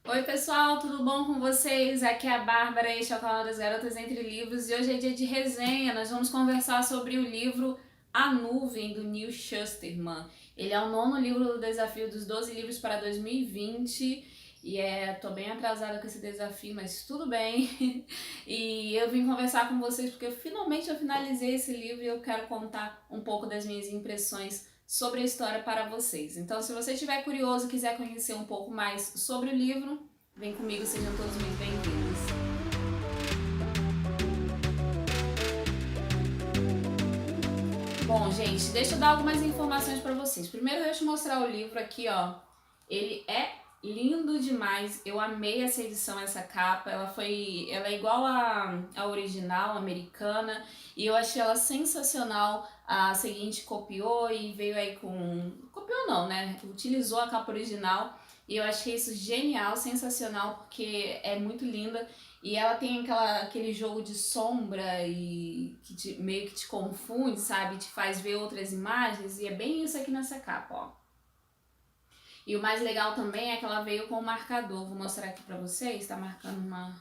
Oi pessoal, tudo bom com vocês? Aqui é a Bárbara, este é o canal das Garotas Entre Livros e hoje é dia de resenha. Nós vamos conversar sobre o livro A Nuvem, do Neil Shusterman. Ele é o nono livro do desafio dos 12 livros para 2020 e tô bem atrasada com esse desafio, mas tudo bem. E eu vim conversar com vocês porque finalmente eu finalizei esse livro e eu quero contar um pouco das minhas impressões sobre a história para vocês. Então, se você estiver curioso e quiser conhecer um pouco mais sobre o livro, vem comigo, sejam todos muito bem-vindos. Bom, gente, deixa eu dar algumas informações para vocês. Primeiro, deixa eu mostrar o livro aqui, ó. Ele é lindo demais. Eu amei essa edição, essa capa. Ela é igual a original americana e eu achei ela sensacional. A seguinte copiou e veio aí copiou não, né? Utilizou a capa original e eu achei isso genial, sensacional, porque é muito linda. E ela tem aquele jogo de sombra e meio que te confunde, sabe? Te faz ver outras imagens e é bem isso aqui nessa capa, ó. E o mais legal também é que ela veio com o marcador. Vou mostrar aqui pra vocês, tá marcando uma...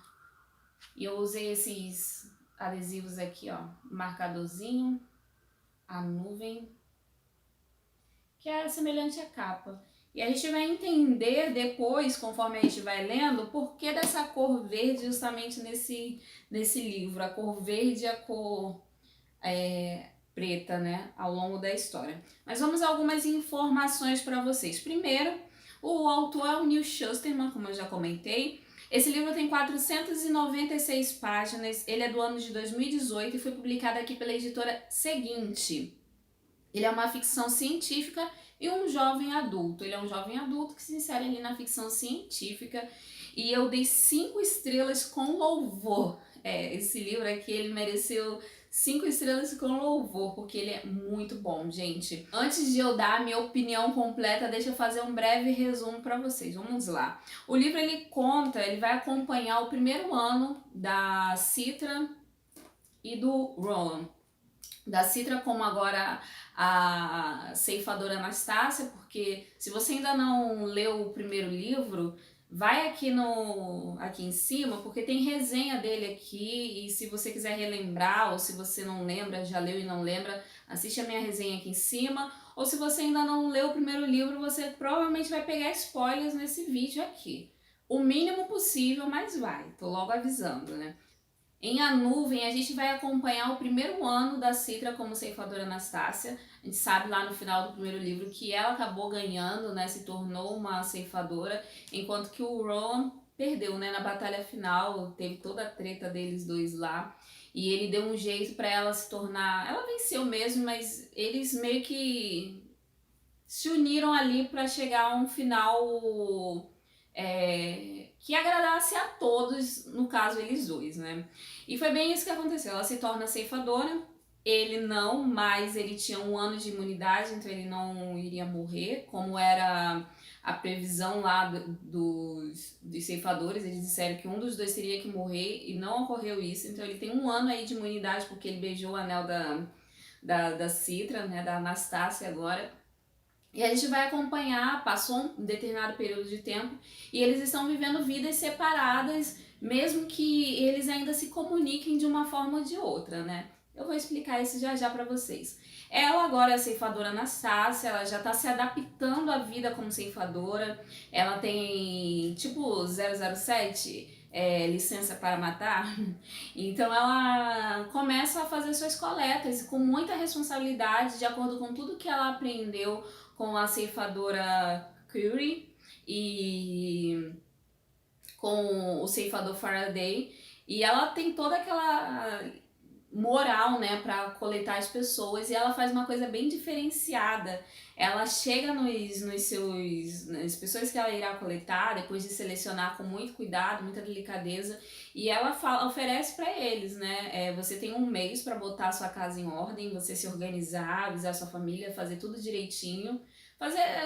E eu usei esses adesivos aqui, ó. Marcadorzinho, a nuvem, que é semelhante à capa. E a gente vai entender depois, conforme a gente vai lendo, o porquê dessa cor verde justamente nesse livro. A cor verde e a cor preta, né, ao longo da história. Mas vamos a algumas informações para vocês. Primeiro, o autor é o Neil Shusterman, como eu já comentei. Esse livro tem 496 páginas, ele é do ano de 2018 e foi publicado aqui pela editora Seguinte. Ele é uma ficção científica e um jovem adulto. Ele é um jovem adulto que se insere ali na ficção científica e eu dei 5 estrelas com louvor. Esse livro aqui, ele mereceu 5 estrelas com louvor, porque ele é muito bom, gente. Antes de eu dar a minha opinião completa, deixa eu fazer um breve resumo para vocês. Vamos lá. O livro, ele vai acompanhar o primeiro ano da Citra e do Rowan. Da Citra como agora a ceifadora Anastácia, porque se você ainda não leu o primeiro livro, vai aqui em cima, porque tem resenha dele aqui, e se você quiser relembrar, ou se você não lembra, já leu e não lembra, assiste a minha resenha aqui em cima, ou se você ainda não leu o primeiro livro, você provavelmente vai pegar spoilers nesse vídeo aqui. O mínimo possível, mas vai, tô logo avisando, né? Em A Nuvem, a gente vai acompanhar o primeiro ano da Citra como ceifadora Anastácia. A gente sabe lá no final do primeiro livro que ela acabou ganhando, né, se tornou uma ceifadora, enquanto que o Rowan perdeu, né, na batalha final, teve toda a treta deles dois lá. E ele deu um jeito para ela se tornar... Ela venceu mesmo, mas eles meio que se uniram ali para chegar a um final que agradasse a todos, no caso eles dois, né? E foi bem isso que aconteceu. Ela se torna ceifadora, ele não, mas ele tinha 1 ano de imunidade, então ele não iria morrer, como era a previsão lá dos ceifadores. Eles disseram que um dos dois teria que morrer e não ocorreu isso, então ele tem 1 ano aí de imunidade porque ele beijou o anel da Citra, né, da Anastácia agora. E a gente vai acompanhar, passou um determinado período de tempo e eles estão vivendo vidas separadas, mesmo que eles ainda se comuniquem de uma forma ou de outra, né? Eu vou explicar isso já já pra vocês. Ela agora é a ceifadora Anastácia, ela já tá se adaptando à vida como ceifadora, ela tem tipo 007, licença para matar, então ela começa a fazer suas coletas com muita responsabilidade, de acordo com tudo que ela aprendeu com a ceifadora Curie e com o ceifador Faraday, e ela tem toda aquela moral, né, para coletar as pessoas, e ela faz uma coisa bem diferenciada. Ela chega nas pessoas que ela irá coletar, depois de selecionar com muito cuidado, muita delicadeza, e ela oferece para eles, né, você tem 1 mês para botar a sua casa em ordem, você se organizar, avisar a sua família, fazer tudo direitinho,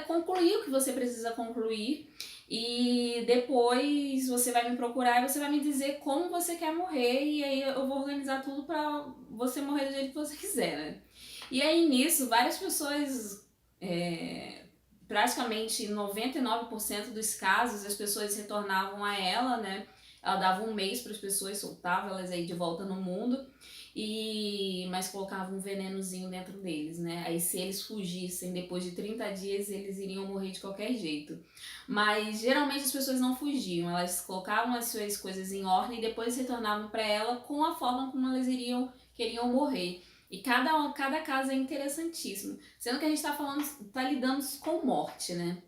concluir o que você precisa concluir, e depois você vai me procurar e você vai me dizer como você quer morrer, e aí eu vou organizar tudo pra você morrer do jeito que você quiser, né? E aí nisso, várias pessoas praticamente 99% dos casos as pessoas retornavam a ela, né? Ela dava um mês para as pessoas, soltava elas aí de volta no mundo, mas colocava um venenozinho dentro deles, né? Aí se eles fugissem depois de 30 dias, eles iriam morrer de qualquer jeito. Mas geralmente as pessoas não fugiam, elas colocavam as suas coisas em ordem e depois retornavam para ela com a forma como elas queriam morrer. E cada caso é interessantíssimo. Sendo que a gente tá lidando com morte, né?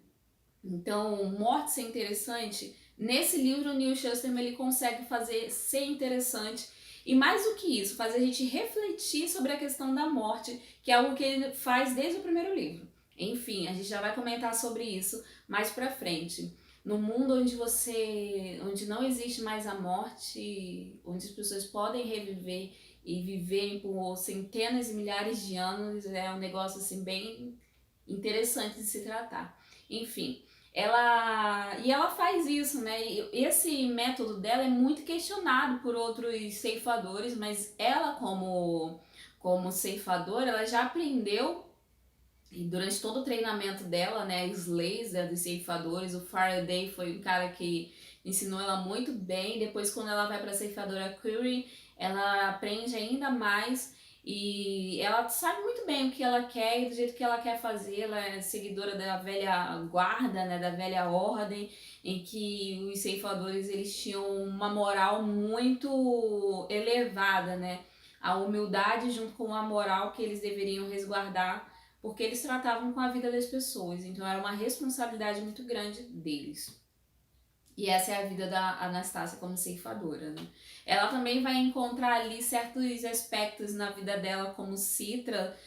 Então, morte ser interessante, nesse livro o Neil Shusterman ele consegue fazer ser interessante. E mais do que isso, fazer a gente refletir sobre a questão da morte, que é algo que ele faz desde o primeiro livro. Enfim, a gente já vai comentar sobre isso mais pra frente. No mundo onde não existe mais a morte, onde as pessoas podem reviver e viverem por centenas e milhares de anos, é um negócio assim bem interessante de se tratar. Enfim, ela faz isso, né? E esse método dela é muito questionado por outros ceifadores, mas ela como ceifadora, ela já aprendeu e durante todo o treinamento dela, né, as leis, né, dos ceifadores, o Faraday foi um cara que ensinou ela muito bem. Depois, quando ela vai para a ceifadora Curie, ela aprende ainda mais e ela sabe muito bem o que ela quer e do jeito que ela quer fazer. Ela é seguidora da velha guarda, né, da velha ordem, em que os ceifadores eles tinham uma moral muito elevada, né? A humildade junto com a moral que eles deveriam resguardar porque eles tratavam com a vida das pessoas, então era uma responsabilidade muito grande deles. E essa é a vida da Anastácia como ceifadora, né? Ela também vai encontrar ali certos aspectos na vida dela como Citra,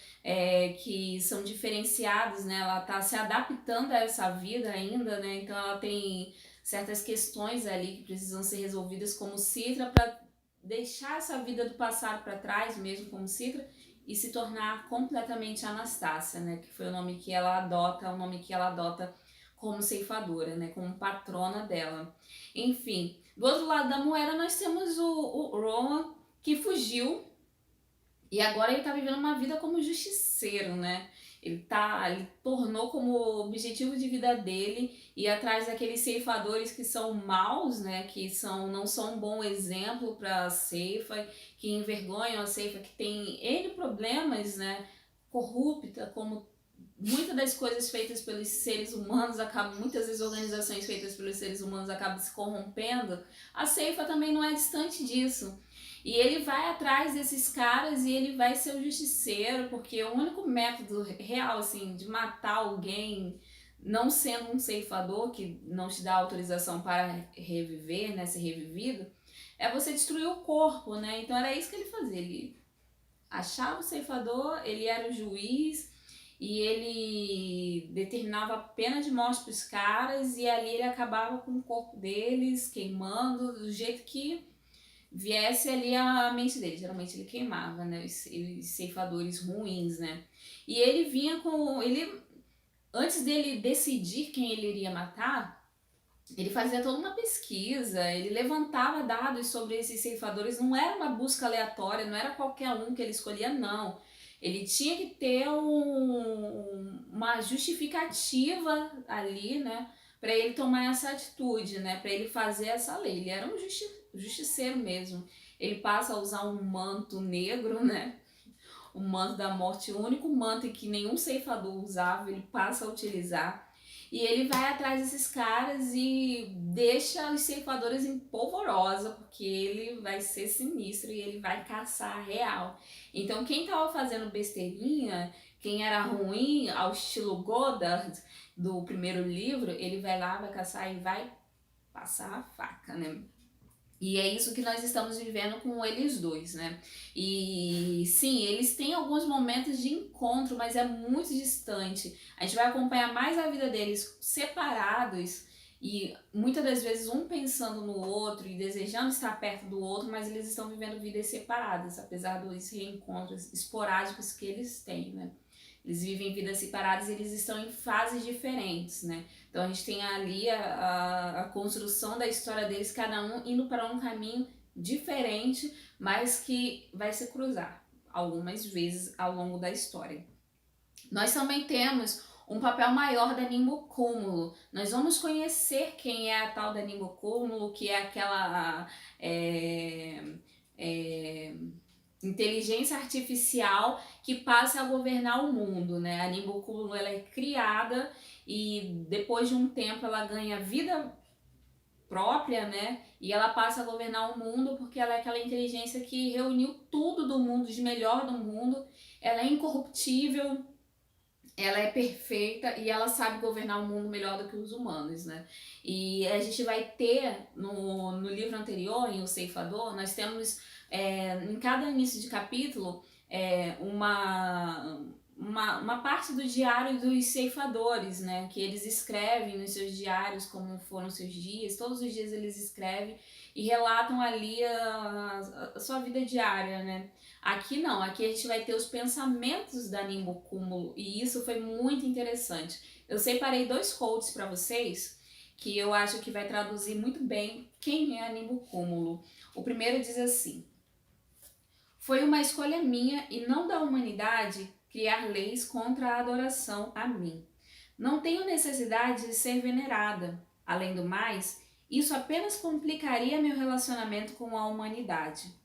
que são diferenciados, né? Ela está se adaptando a essa vida ainda, né? Então ela tem certas questões ali que precisam ser resolvidas como Citra para deixar essa vida do passado para trás, mesmo como Citra, e se tornar completamente Anastácia, né? Que foi o nome que ela adota como ceifadora, né? Como patrona dela. Enfim, do outro lado da moeda nós temos o Rowan, que fugiu e agora ele tá vivendo uma vida como justiceiro, né? Ele tornou como objetivo de vida dele ir atrás daqueles ceifadores que são maus, né? Não são um bom exemplo para a ceifa, que envergonham a ceifa, que tem N problemas, né? Corrupta, como muitas das coisas feitas pelos seres humanos muitas das organizações feitas pelos seres humanos acabam se corrompendo. A ceifa também não é distante disso. E ele vai atrás desses caras e ele vai ser o justiceiro, porque o único método real, assim, de matar alguém, não sendo um ceifador, que não te dá autorização para reviver, né, ser revivido, é você destruir o corpo, né? Então era isso que ele fazia. Ele achava o ceifador, ele era o juiz e ele determinava a pena de morte para os caras e ali ele acabava com o corpo deles, queimando, do jeito que viesse ali a mente dele. Geralmente ele queimava, né, os ceifadores ruins, né. E ele vinha antes dele decidir quem ele iria matar, ele fazia toda uma pesquisa, ele levantava dados sobre esses ceifadores, não era uma busca aleatória, não era qualquer um que ele escolhia, não. Ele tinha que ter uma justificativa ali, né, para ele tomar essa atitude, né, para ele fazer essa lei. Ele era um justiceiro mesmo. Ele passa a usar um manto negro, né, o manto da morte, o único manto que nenhum ceifador usava, ele passa a utilizar. E ele vai atrás desses caras e deixa os ceifadores em polvorosa, porque ele vai ser sinistro e ele vai caçar real. Então quem tava fazendo besteirinha, quem era ruim, ao estilo Goddard do primeiro livro, ele vai lá, vai caçar e vai passar a faca, né? E é isso que nós estamos vivendo com eles dois, né? E sim, eles têm alguns momentos de encontro, mas é muito distante. A gente vai acompanhar mais a vida deles separados e muitas das vezes um pensando no outro e desejando estar perto do outro, mas eles estão vivendo vidas separadas, apesar dos reencontros esporádicos que eles têm, né? Eles vivem vidas separadas e eles estão em fases diferentes, né? Então a gente tem ali a construção da história deles, cada um indo para um caminho diferente, mas que vai se cruzar algumas vezes ao longo da história. Nós também temos um papel maior da nimbocúmulo. Nós vamos conhecer quem é a tal da nimbocúmulo, que é aquela inteligência artificial que passa a governar o mundo, né? A nimbocúmulo, ela é criada e depois de um tempo ela ganha vida própria, né? E ela passa a governar o mundo porque ela é aquela inteligência que reuniu tudo do mundo, de melhor do mundo. Ela é incorruptível, ela é perfeita e ela sabe governar o mundo melhor do que os humanos, né? E a gente vai ter no livro anterior, em O Ceifador, nós temos em cada início de capítulo uma parte do diário dos ceifadores, né? Que eles escrevem nos seus diários como foram seus dias, todos os dias eles escrevem e relatam ali a sua vida diária, né? Aqui não, aqui a gente vai ter os pensamentos da nimbocúmulo e isso foi muito interessante. Eu separei 2 quotes para vocês que eu acho que vai traduzir muito bem quem é a nimbocúmulo. O primeiro diz assim: foi uma escolha minha e não da humanidade criar leis contra a adoração a mim. Não tenho necessidade de ser venerada. Além do mais, isso apenas complicaria meu relacionamento com a humanidade.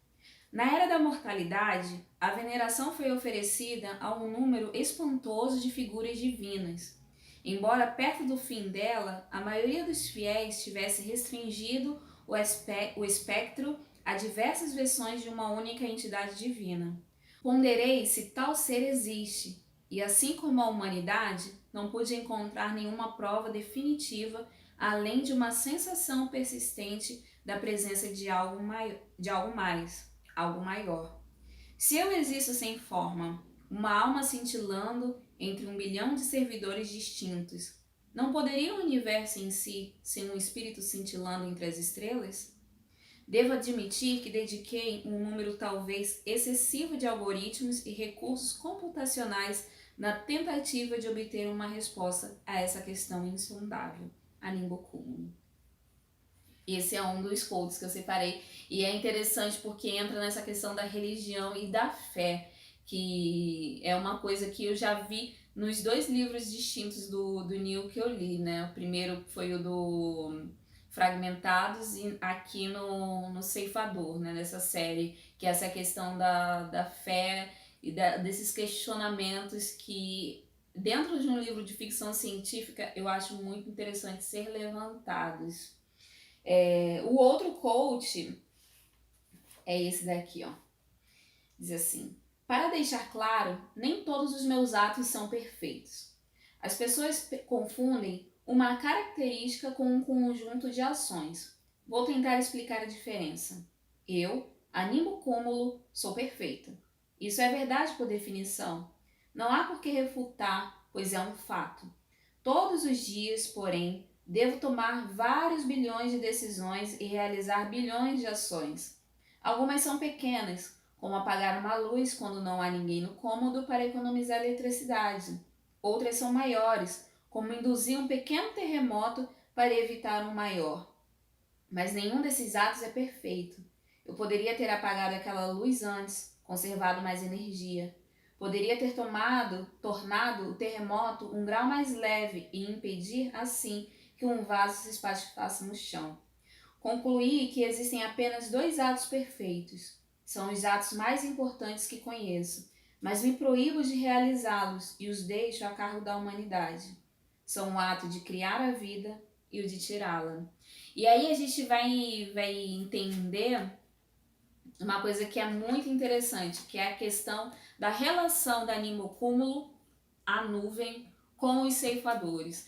Na era da mortalidade, a veneração foi oferecida a um número espantoso de figuras divinas. Embora perto do fim dela, a maioria dos fiéis tivesse restringido o espectro a diversas versões de uma única entidade divina. Ponderei se tal ser existe, e assim como a humanidade, não pude encontrar nenhuma prova definitiva além de uma sensação persistente da presença de algo mais, algo maior. Se eu existo sem forma, uma alma cintilando entre 1 bilhão de servidores distintos, não poderia o universo em si ser um espírito cintilando entre as estrelas? Devo admitir que dediquei um número talvez excessivo de algoritmos e recursos computacionais na tentativa de obter uma resposta a essa questão insondável, a nimbocúmulo. Esse é um dos quotes que eu separei e é interessante porque entra nessa questão da religião e da fé, que é uma coisa que eu já vi nos 2 livros distintos do Neil que eu li, né? O primeiro foi o do Fragmentados e aqui no Ceifador, né? Nessa série, que é essa questão da fé e desses questionamentos que dentro de um livro de ficção científica eu acho muito interessante ser levantados. O outro quote é esse daqui, ó. Diz assim: para deixar claro, nem todos os meus atos são perfeitos. As pessoas confundem uma característica com um conjunto de ações. Vou tentar explicar a diferença. Eu, a nimbocúmulo, sou perfeita. Isso é verdade por definição. Não há por que refutar, pois é um fato. Todos os dias, porém, devo tomar vários bilhões de decisões e realizar bilhões de ações. Algumas são pequenas, como apagar uma luz quando não há ninguém no cômodo para economizar eletricidade. Outras são maiores, como induzir um pequeno terremoto para evitar um maior. Mas nenhum desses atos é perfeito. Eu poderia ter apagado aquela luz antes, conservado mais energia. Poderia ter tornado o terremoto um grau mais leve e impedir, assim, que um vaso se espatifasse no chão. Concluí que existem apenas 2 atos perfeitos. São os atos mais importantes que conheço, mas me proíbo de realizá-los e os deixo a cargo da humanidade. São o ato de criar a vida e o de tirá-la. E aí a gente vai entender uma coisa que é muito interessante, que é a questão da relação da nimbocúmulo, a nuvem, com os ceifadores.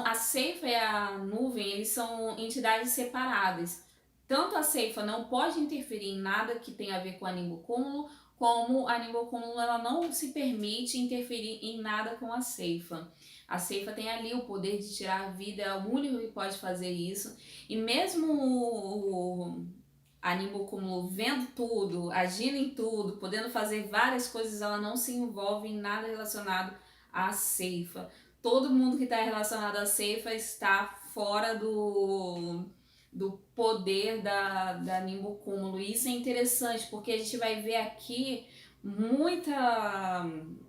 A ceifa e a nuvem, eles são entidades separadas. Tanto a ceifa não pode interferir em nada que tenha a ver com a nimbocúmulo, como a nimbocúmulo ela não se permite interferir em nada com a ceifa. A ceifa tem ali o poder de tirar a vida, é o único que pode fazer isso. E mesmo a nimbocúmulo vendo tudo, agindo em tudo, podendo fazer várias coisas, ela não se envolve em nada relacionado à ceifa. Todo mundo que está relacionado à ceifa está fora do poder da nimbocúmulo. E isso é interessante, porque a gente vai ver aqui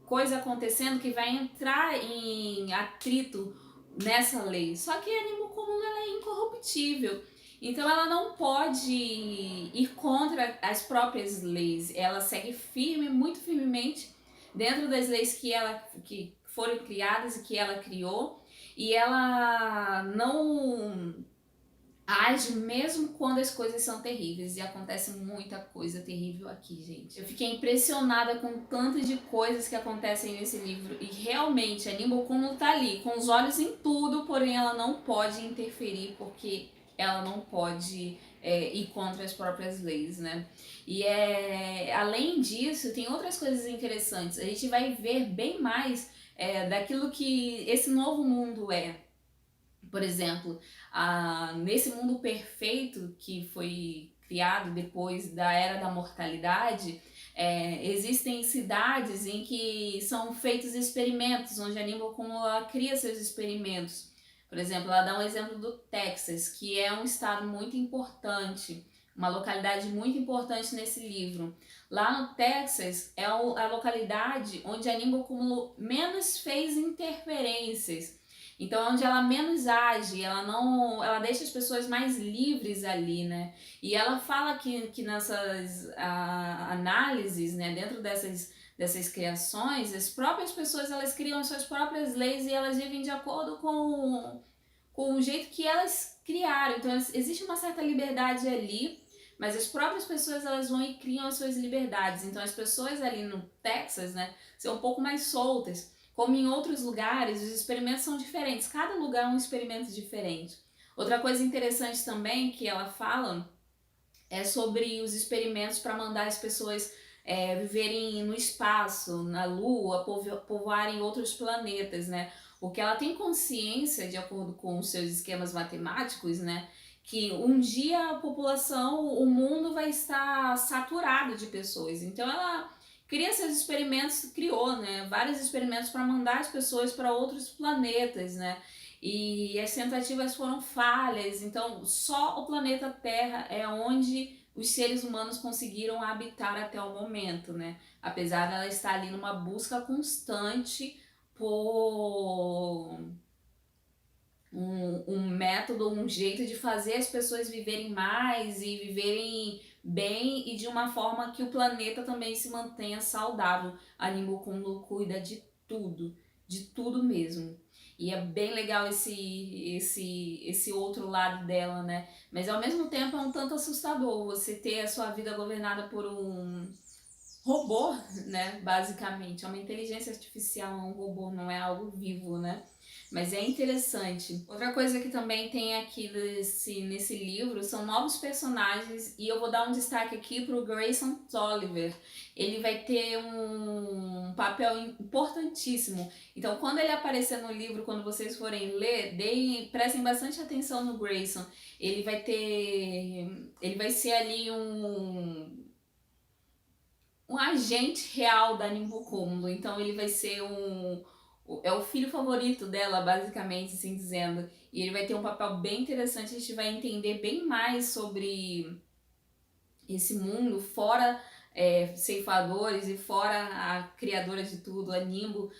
coisa acontecendo que vai entrar em atrito nessa lei. Só que a Nimbo Cúmulo ela é incorruptível. Então ela não pode ir contra as próprias leis. Ela segue firme, muito firmemente, dentro das leis que foram criadas e que ela criou. E ela não age mesmo quando as coisas são terríveis. E acontece muita coisa terrível aqui, gente. Eu fiquei impressionada com o tanto de coisas que acontecem nesse livro. E realmente, a Nimbo Cúmulo tá ali, com os olhos em tudo, porém ela não pode interferir, porque ela não pode ir contra as próprias leis, né? E além disso, tem outras coisas interessantes. A gente vai ver bem mais daquilo que esse novo mundo é. Por exemplo, nesse mundo perfeito que foi criado depois da Era da Mortalidade, existem cidades em que são feitos experimentos, onde a Nimbo Cúmulo cria seus experimentos. Por exemplo, ela dá um exemplo do Texas, que é um estado muito importante, uma localidade muito importante nesse livro. Lá no Texas é a localidade onde a Nimbo Cúmulo menos fez interferências. Então, onde ela menos age, ela deixa as pessoas mais livres ali, né? E ela fala que nessas análises, né, dentro dessas criações, as próprias pessoas elas criam as suas próprias leis e elas vivem de acordo com o jeito que elas criaram. Então, existe uma certa liberdade ali, mas as próprias pessoas elas vão e criam as suas liberdades. Então, as pessoas ali no Texas, né, são um pouco mais soltas. Como em outros lugares, os experimentos são diferentes. Cada lugar é um experimento diferente. Outra coisa interessante também que ela fala é sobre os experimentos para mandar as pessoas viverem no espaço, na Lua, povoarem outros planetas, né? Porque ela tem consciência, de acordo com os seus esquemas matemáticos, né? Que um dia a população, o mundo vai estar saturado de pessoas. Então ela cria seus experimentos, criou, né, vários experimentos para mandar as pessoas para outros planetas, né, e as tentativas foram falhas. Então só o planeta Terra é onde os seres humanos conseguiram habitar até o momento, né, apesar dela estar ali numa busca constante por um método, um jeito de fazer as pessoas viverem mais e viverem bem e de uma forma que o planeta também se mantenha saudável. A Nimbo Cúmulo cuida de tudo mesmo. E é bem legal esse outro lado dela, né? Mas ao mesmo tempo é um tanto assustador você ter a sua vida governada por um robô, né? Basicamente. É uma inteligência artificial, é um robô, não é algo vivo, né? Mas é interessante. Outra coisa que também tem aqui nesse livro são novos personagens, e eu vou dar um destaque aqui para o Grayson Tolliver. Ele vai ter um papel importantíssimo. Então, quando ele aparecer no livro, quando vocês forem ler, prestem bastante atenção no Grayson. Ele vai ser ali um agente real da Nimbo Cúmulo. Então ele vai ser o filho favorito dela, basicamente, assim dizendo. E ele vai ter um papel bem interessante. A gente vai entender bem mais sobre esse mundo, fora ceifadores e fora a criadora de tudo, a Nimbo,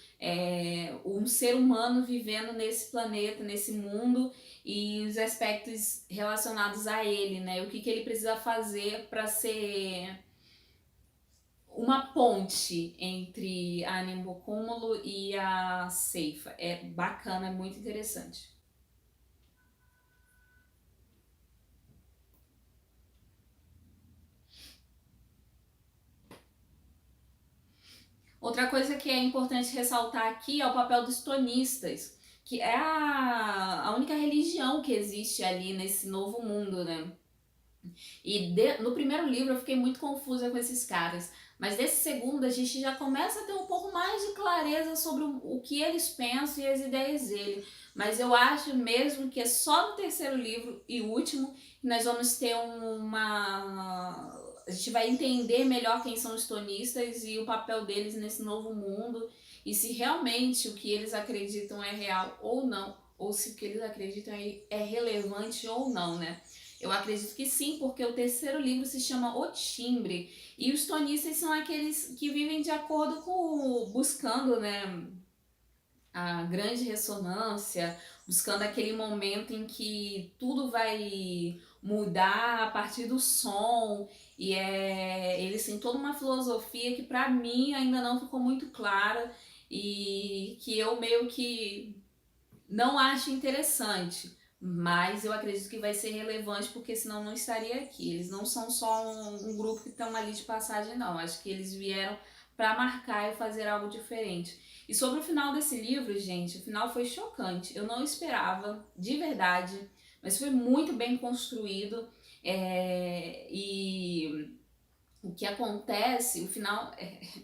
um ser humano vivendo nesse planeta, nesse mundo, e os aspectos relacionados a ele, né? O que ele precisa fazer para ser uma ponte entre a Nimbo Cúmulo e a Ceifa. É bacana, é muito interessante. Outra coisa que é importante ressaltar aqui é o papel dos tonistas, que é a única religião que existe ali nesse novo mundo, né? E no primeiro livro eu fiquei muito confusa com esses caras, mas desse segundo a gente já começa a ter um pouco mais de clareza sobre o que eles pensam e as ideias dele. Mas eu acho mesmo que é só no terceiro livro e último que nós vamos ter a gente vai entender melhor quem são os tonistas e o papel deles nesse novo mundo, e se realmente o que eles acreditam é real ou não, ou se o que eles acreditam é relevante ou não, né? Eu acredito que sim, porque o terceiro livro se chama O Timbre. E os tonistas são aqueles que vivem de acordo com, buscando, né, a grande ressonância, buscando aquele momento em que tudo vai mudar a partir do som. E eles têm toda uma filosofia que para mim ainda não ficou muito clara e que eu meio que não acho interessante, mas eu acredito que vai ser relevante porque senão não estaria aqui. Eles não são só um grupo que estão ali de passagem, não. Acho que eles vieram para marcar e fazer algo diferente. E sobre o final desse livro, gente, o final foi chocante. Eu não esperava, de verdade, mas foi muito bem construído. E o que acontece, o final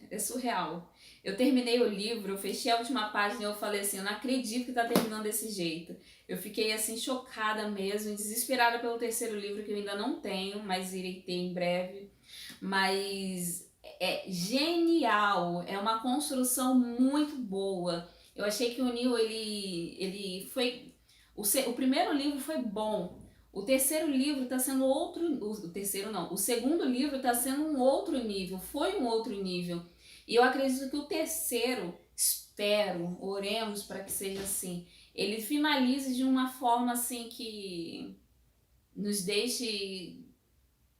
é surreal. Eu terminei o livro, eu fechei a última página e eu falei assim, eu não acredito que tá terminando desse jeito. Eu fiquei assim chocada mesmo, desesperada pelo terceiro livro que eu ainda não tenho, mas irei ter em breve. Mas é genial, é uma construção muito boa. Eu achei que o Neil, ele foi... O primeiro livro foi bom, o terceiro livro está sendo outro. O terceiro não. O segundo livro está sendo um outro nível. Foi um outro nível. E eu acredito que o terceiro, espero, oremos para que seja assim. Ele finalize de uma forma assim que nos deixe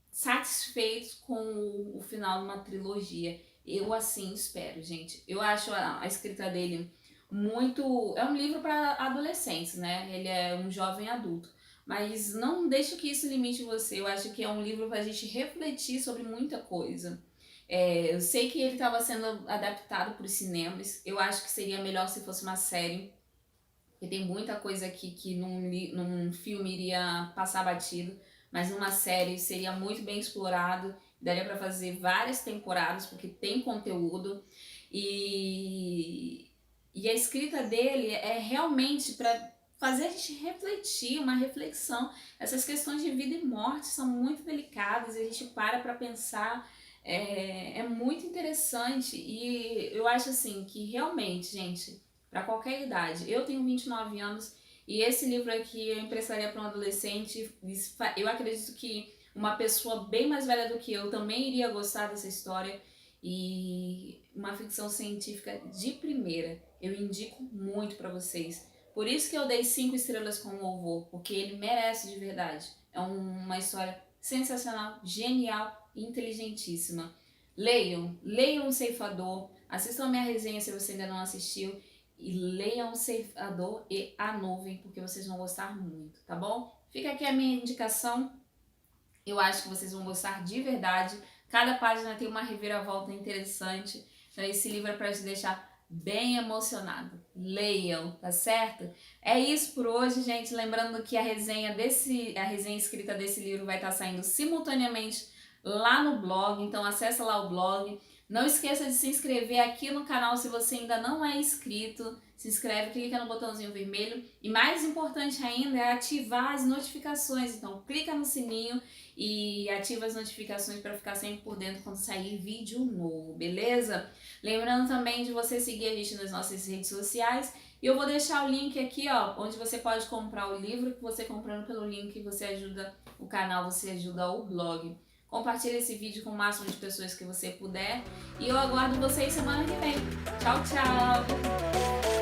satisfeitos com o final de uma trilogia. Eu assim espero, gente. Eu acho a escrita dele muito. É um livro para adolescentes, né? Ele é um jovem adulto. Mas não deixe que isso limite você. Eu acho que é um livro para a gente refletir sobre muita coisa. Eu sei que ele estava sendo adaptado para os cinemas. Eu acho que seria melhor se fosse uma série. Porque tem muita coisa aqui que num filme iria passar batido. Mas numa série seria muito bem explorado. Daria para fazer várias temporadas, porque tem conteúdo. E a escrita dele é realmente para fazer a gente refletir, uma reflexão. Essas questões de vida e morte são muito delicadas e a gente para pensar. É muito interessante e eu acho assim que realmente, gente, para qualquer idade, eu tenho 29 anos e esse livro aqui eu emprestaria para um adolescente. Eu acredito que uma pessoa bem mais velha do que eu também iria gostar dessa história e uma ficção científica de primeira. Eu indico muito para vocês. Por isso que eu dei 5 estrelas com louvor, porque ele merece de verdade. É uma história sensacional, genial e inteligentíssima. Leiam O Ceifador, assistam a minha resenha se você ainda não assistiu, e leiam O Ceifador e A Nuvem, porque vocês vão gostar muito, tá bom? Fica aqui a minha indicação, eu acho que vocês vão gostar de verdade. Cada página tem uma reviravolta interessante, então esse livro é para te deixar bem emocionado. Leiam, tá certo? É isso por hoje, gente. Lembrando que a resenha escrita desse livro vai estar saindo simultaneamente lá no blog, então acessa lá o blog. Não esqueça de se inscrever aqui no canal se você ainda não é inscrito. Se inscreve, clica no botãozinho vermelho e mais importante ainda é ativar as notificações. Então clica no sininho e ativa as notificações para ficar sempre por dentro quando sair vídeo novo, beleza? Lembrando também de você seguir a gente nas nossas redes sociais. E eu vou deixar o link aqui, ó, onde você pode comprar o livro, que você comprando pelo link você ajuda o canal, você ajuda o blog. Compartilhe esse vídeo com o máximo de pessoas que você puder. E eu aguardo vocês semana que vem. Tchau, tchau!